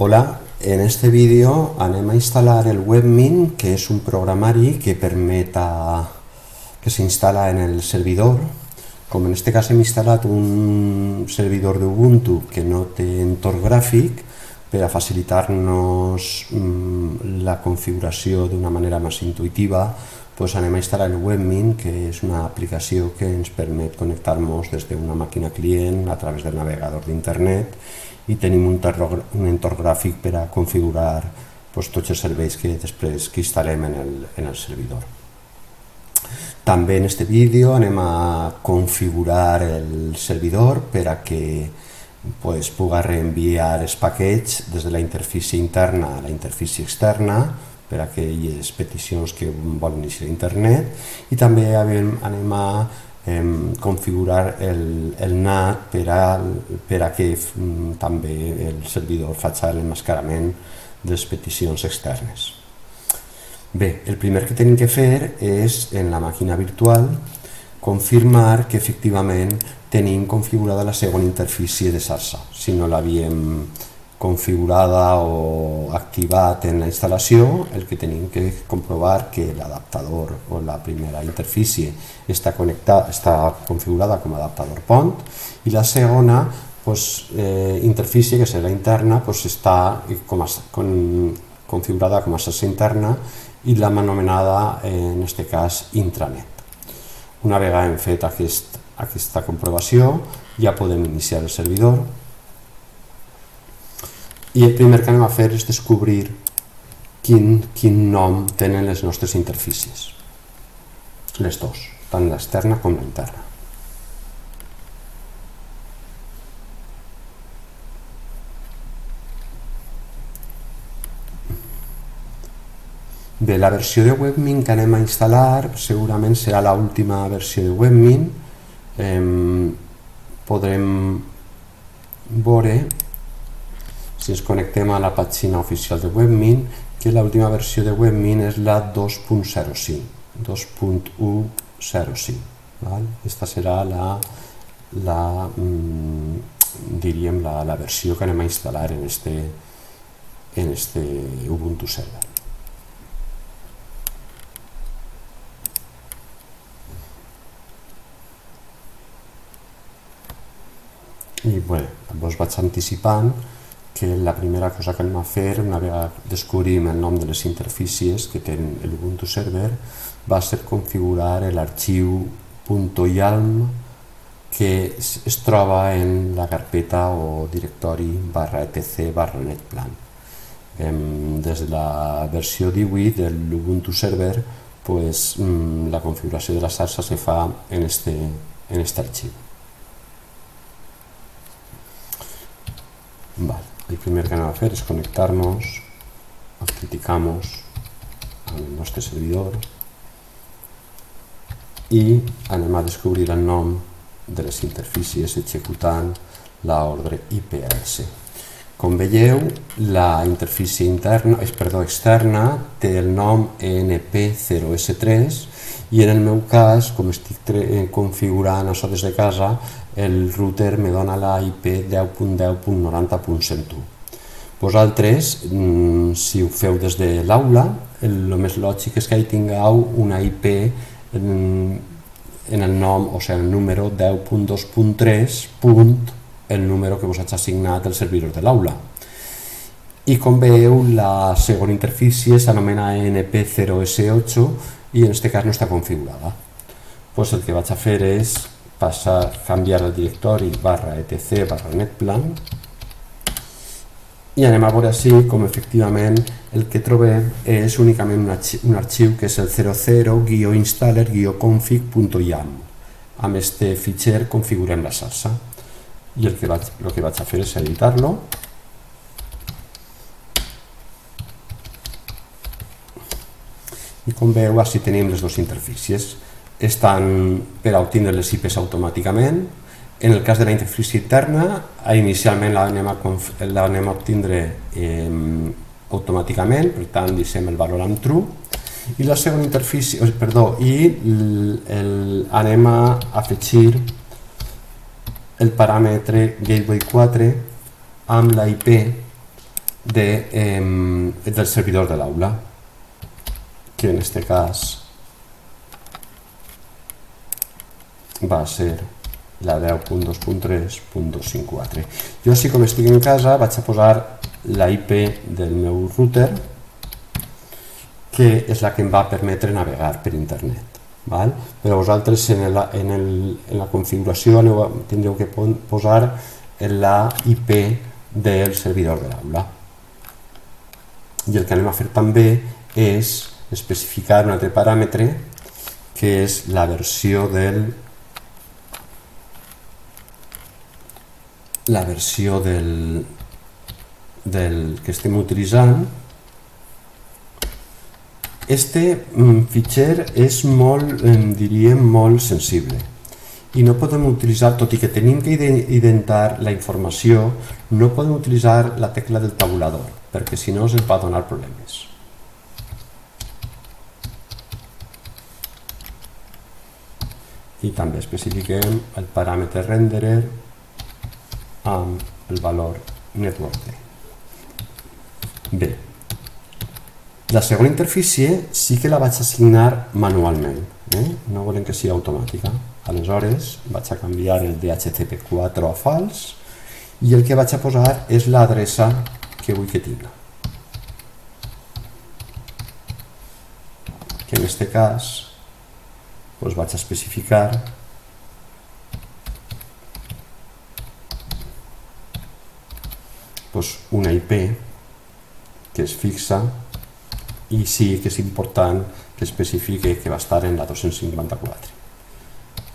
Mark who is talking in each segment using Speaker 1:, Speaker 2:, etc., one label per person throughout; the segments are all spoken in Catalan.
Speaker 1: Hola, en este vídeo anem a instal·lar el webmin, que és un programari que permet que s'instal·la en el servidor. Com en aquest cas hem instal·lat un servidor d'Ubuntu que no té entorn gràfic, per a facilitar-nos la configuració d'una manera més intuïtiva, anem a instal·lar el webmin, que és una aplicació que ens permet connectar-nos des d'una màquina client a través del navegador d'internet, i tenim un entorn gràfic per a configurar tots els serveis que després instal·lem en el servidor. També en aquest vídeo anem a configurar el servidor per a que pugui reenviar els paquets des de la interfície interna a la interfície externa per a aquelles peticions que volen iniciar a internet, i també anem a configurar el NAT per a que també el servidor faci l'emmascarament de les peticions externes. Bé, el primer que tenim que fer és, en la màquina virtual, confirmar que efectivament tenim configurada la segona interfície de xarxa. Si no l'havíem configurada o activat en la instal·lació, el que tenim que comprovar que l'adaptador o la primera interfície està configurada com a adaptador PONT, i la segona interfície, que serà interna, està configurada com a xarxa interna i l'hem anomenada, en aquest cas, intranet. Una vegada hem fet aquesta comprovació, ja podem iniciar el servidor, i el primer que anem a fer és descobrir quin nom tenen les nostres interfícies, les dues, tant l'externa com l'interna. Bé, la versió de webmin que anem a instal·lar segurament serà l'última versió de webmin. Podrem veure, si ens connectem a la pàgina oficial de webmin, que l'última versió de webmin és la 2.05, 2.105. Aquesta serà la versió que anem a instal·lar en este Ubuntu Server. I us vaig anticipant que la primera cosa que anem a fer, una vegada descobrim el nom de les interfícies que té l'Ubuntu Server, va ser configurar l'arxiu .yalm que es troba en la carpeta o directori /etc/netplan. Des de la versió 18 de l'Ubuntu Server, la configuració de la xarxa se fa en aquest arxiu. El primer que anem a fer és connectar-nos, autenticar-nos amb el nostre servidor i anem a descobrir el nom de les interfícies executant l'ordre IPS. Com veieu, la interfície externa té el nom ENP0S3 i en el meu cas, com estic configurant això des de casa, el router me dona la IP 10.10.90.101. Vosaltres, si ho feu des de l'aula, el més lògic és que hi tingueu una IP en el nom, o sigui, el número 10.2.3, el número que us haig assignat el servidor de l'aula. I com veieu, la segona interfície s'anomena NP0S8 i en aquest cas no està configurada. El que vaig a fer és canviar el directori /etc/netplan i anem a veure així com efectivament el que trobem és únicament un arxiu que és el 00-installer-config.yaml. Amb aquest fitxer configurem la xarxa i el que vaig a fer és editar-lo. I com veieu, així tenim les dues interfícies. Estan per a obtindre les IPs automàticament. En el cas de la interfície interna, inicialment l'anem a obtindre automàticament, per tant deixem el valor en true, i la segona interfície, anem a afegir el paràmetre gateway 4 amb la IP del servidor de l'aula, que en este cas va a ser la 10.2.3.254. Jo, si com estic en casa, vaig a posar la IP del meu router, que és la que em va permetre navegar per internet. Val? Però vosaltres en la configuració tindreu que posar la IP del servidor de l'aula. I el que anem a fer també és especificar un altre paràmetre, que és la versió del que estem utilitzant. Este fitxer és molt, diríem, molt sensible i no podem utilitzar, tot i que tenim que identar la informació, no podem utilitzar la tecla del tabulador, perquè si no ens va donar problemes. I també especifiquem el paràmetre renderer amb el valor network. Bé, la segona interfície sí que la vaig assignar manualment, no volem que sigui automàtica. Aleshores vaig a canviar el DHCP4 a fals i el que vaig a posar és l'adreça que vull que tingui, que en aquest cas vaig a especificar una IP que és fixa i sí que és important que especifique que va estar en la 254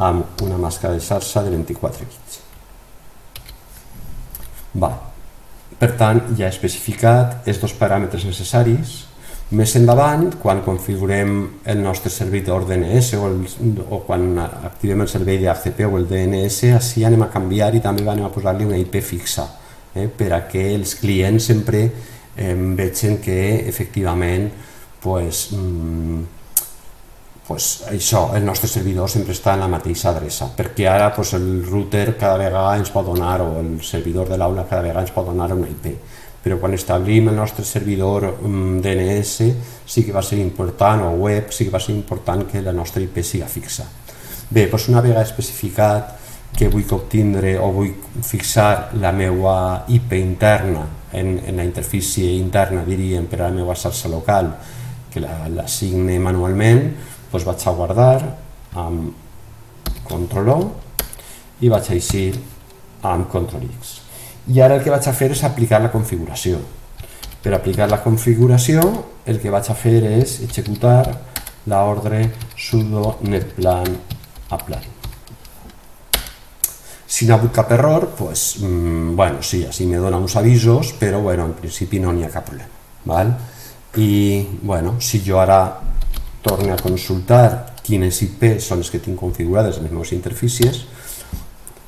Speaker 1: amb una màscara de xarxa de 24 bits. Per tant, ja he especificat els dos paràmetres necessaris. Més endavant, quan configurem el nostre servidor DNS o quan activem el servei d'HCP o el DNS, així anem a canviar i també anem a posar-li una IP fixa, per a que els clients sempre vegin que efectivament el nostre servidor sempre està en la mateixa adreça, perquè ara el router cada vegada ens pot donar, o el servidor de l'aula cada vegada ens pot donar una IP, però quan establim el nostre servidor DNS sí que va ser important, o web, sí que va ser important que la nostra IP siga fixa. Bé, una vegada especificat que vull obtindre o vull fixar la meva IP interna en la interfície interna, diríem, per a la meva xarxa local, que l'assigni manualment, vaig a guardar amb Ctrl+O i vaig a eixir amb Ctrl+X. I ara el que vaig a fer és aplicar la configuració. Per aplicar la configuració, el que vaig a fer és executar l'ordre sudo netplan apply. Si no hi ha hagut cap error, sí, així me dona uns avisos, però en principi no n'hi ha cap problema. I si jo ara torno a consultar quines IP són les que tinc configurades en les meves interfícies,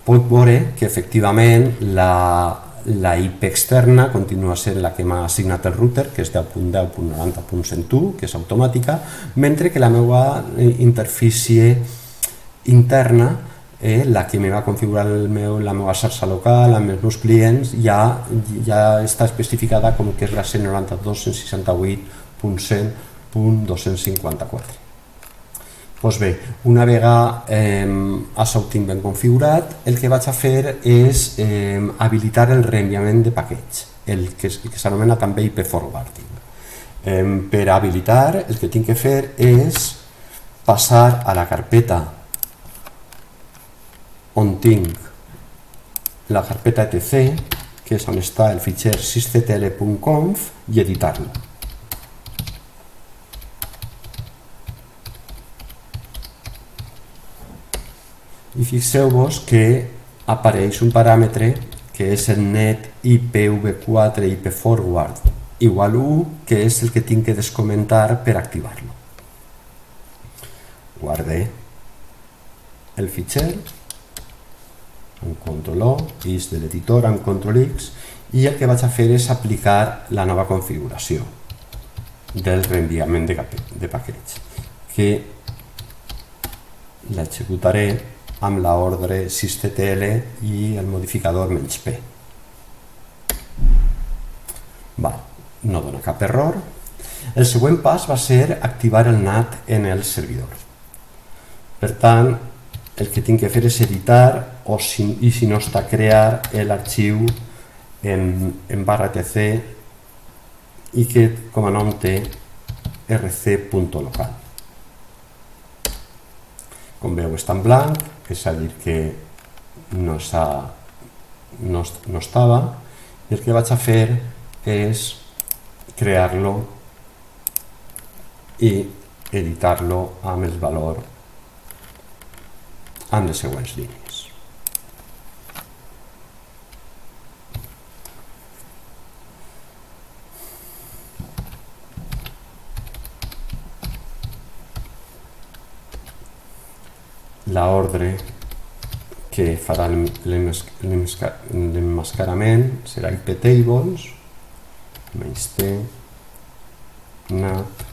Speaker 1: puc veure que efectivament la IP externa continua sent la que m'ha assignat el router, que és 10.10.90.101, que és automàtica, mentre que la meva interfície interna, la que me va configurar la meva xarxa local amb els meus clients, ja està especificada com que és la 192.168.100.254. Bé, una vegada això ho tinc ben configurat, el que vaig a fer és habilitar el reenviament de paquets, el que s'anomena també IP forwarding. Per habilitar, el que tinc que fer és passar a la carpeta on tinc la carpeta etc, que és on està el fitxer sysctl.conf, i editar-lo. I fixeu-vos que apareix un paràmetre que és el net IPv4 IPforward igual 1, que és el que tinc que descomentar per activar-lo. Guarde el fitxer amb Ctrl+O, ix de l'editor amb Ctrl+X, i el que vaig a fer és aplicar la nova configuració del reenviament de paquets, que l'executaré amb l'ordre sysctl i el modificador -p. Val, no dona cap error. El següent pas va ser activar el NAT en el servidor. Per tant, el que tinc que fer és editar i si no està crear l'arxiu en /etc i que com a nom té rc.local. Com veu està en blanc, és a dir que no estava, i el que vaig a fer és crear-lo i editar-lo amb el valor amb les següents línies. L'ordre que farà l'emmascarament serà iptables -t nat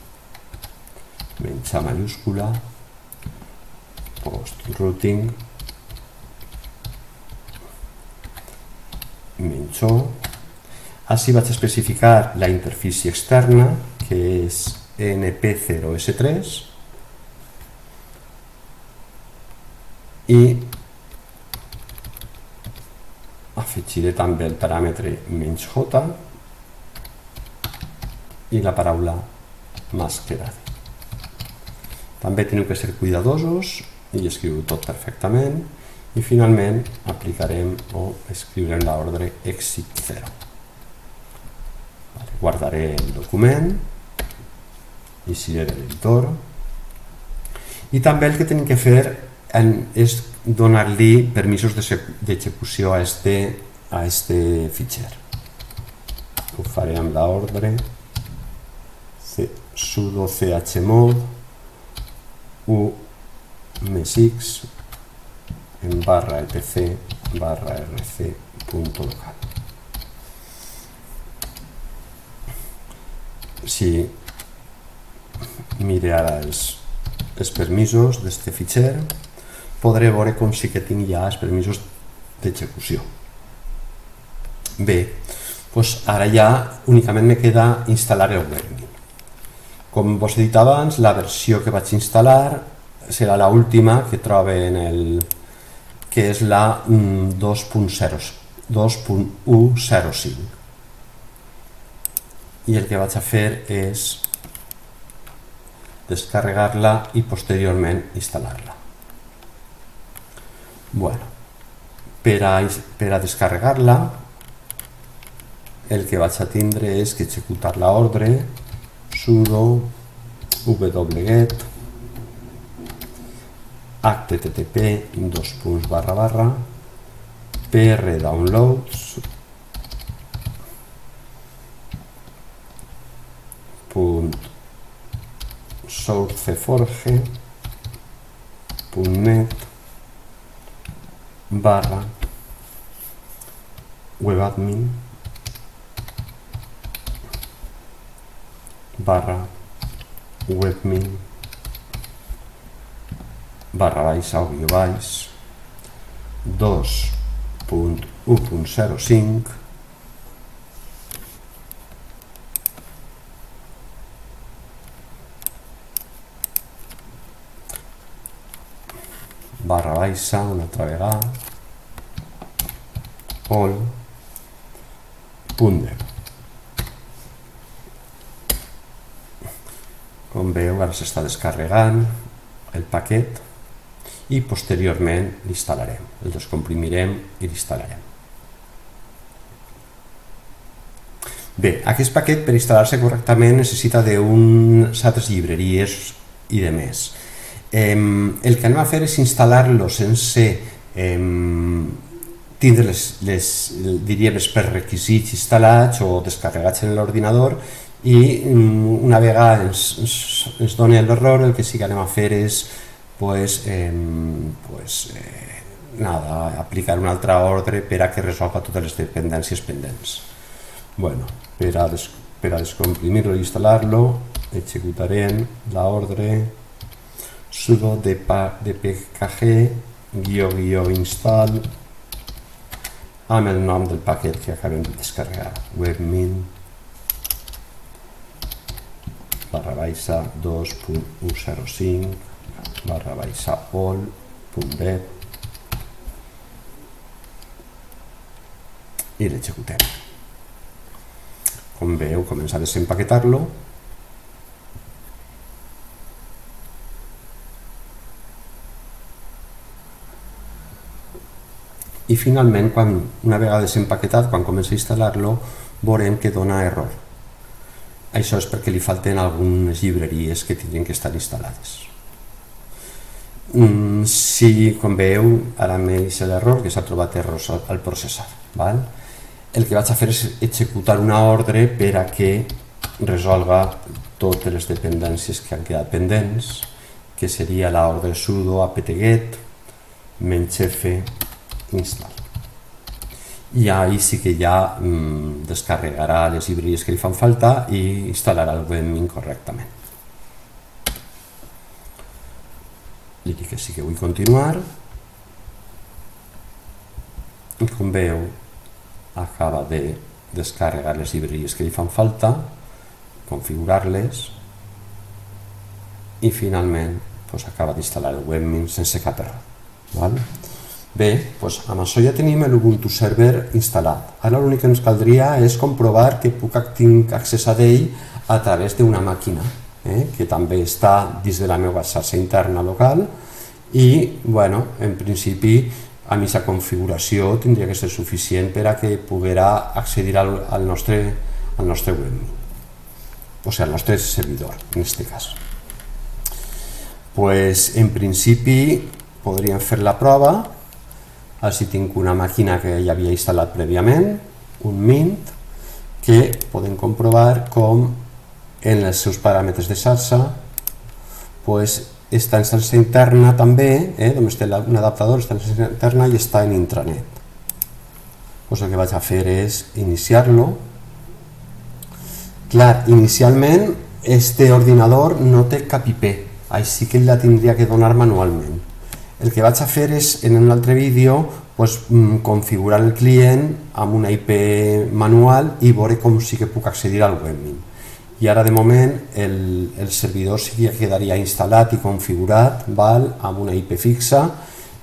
Speaker 1: menys A mayúscula post routing menys O. Així vaig especificar la interfície externa, que és np0s3, i afegiré també el paràmetre -j i la paraula masquerade. També teniu que ser cuidadosos i escriu tot perfectament, i finalment aplicarem o escriurem l'ordre exit 0. Guardaré el document, eixiré de l'editor, i també el que tenim que fer és donar-li permisos d'execució a este fitxer. Ho faré amb l'ordre sudo chmod u-x en /etc /rc.local. Si mire ara els permisos d'aquest fitxer, podré veure com sí que tinc ja els permisos d'execució. Bé, doncs ara ja únicament me queda instal·lar el webmin. Com vos he dit abans, la versió que vaig instal·lar serà l'última que trobe que és la 2.105. I el que vaig a fer és descarregar-la i posteriorment instal·lar-la. Bueno, per a descarregar-la, el que vaig a tindre és que executar l'ordre sudo wget http //prdownloads sourceforge.net /webadmin /webmin //2.1.05 // una altra vegada all.dev. Com veu, ara s'està descarregant el paquet i posteriorment l'instal·larem, el descomprimirem i l'instal·larem. Bé, aquest paquet per instal·lar-se correctament necessita d'unes altres llibreries i de més. El que anem a fer és instal·lar-lo sense tindre els prerequisits instal·lats o descarregats en l'ordinador, i una vegada ens doni l'error, el que sí que anem a fer és aplicar una altra ordre per a que resolga totes les dependències pendents. Bueno, per a descomprimir-lo i instal·lar-lo, executarem l'ordre sudo dpkg-install amb el nom del paquet que acabem de descarregar, webmin 2.105/2.all.dev i l'executem. Com veu, comença a desempaquetar-lo. I finalment, una vegada desempaquetat, quan comença a instal·lar-lo, veurem que dona error. Això és perquè li falten algunes llibreries que tindrien que estar instal·lades. Si, com veu, ara m'he deixat l'error, que s'ha trobat errors al processar. El que vaig a fer és executar una ordre per a que resolga totes les dependències que han quedat pendents, que seria l'ordre sudo apt-get -f install. I ahí sí que ja descarregarà les llibreries que li fan falta i instal·larà el webmin correctament. Li dic que sí que vull continuar i, com veu, acaba de descarregar les llibreries que li fan falta, configurar-les i finalment acaba d'instal·lar el webmin sense cap error. Bé, amb això ja tenim l'Ubuntu Server instal·lat. Ara l'únic que ens caldria és comprovar que tinc accés a ell a través d'una màquina, que també està dins de la meva xarxa interna local i, en principi, amb aquesta configuració tindria que ser suficient per a que poguera accedir al nostre webmin, o sigui, al nostre servidor, en aquest cas. En principi, podríem fer la prova. Així tinc una màquina que ja havia instal·lat prèviament, un Mint, que podem comprovar com en els seus paràmetres de xarxa està en xarxa interna també, només té un adaptador, està en xarxa interna i està en intranet. El que vaig a fer és iniciar-lo. Clar, inicialment este ordinador no té cap IP, així que la tindria que donar manualment. El que vaig a fer és, en un altre vídeo, configurar el client amb una IP manual i veure com sí que puc accedir al webmin. I ara, de moment, el servidor sí que quedaria instal·lat i configurat amb una IP fixa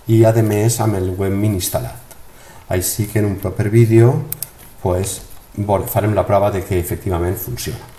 Speaker 1: i, a més, amb el webmin instal·lat. Així que en un proper vídeo farem la prova de que efectivament funciona.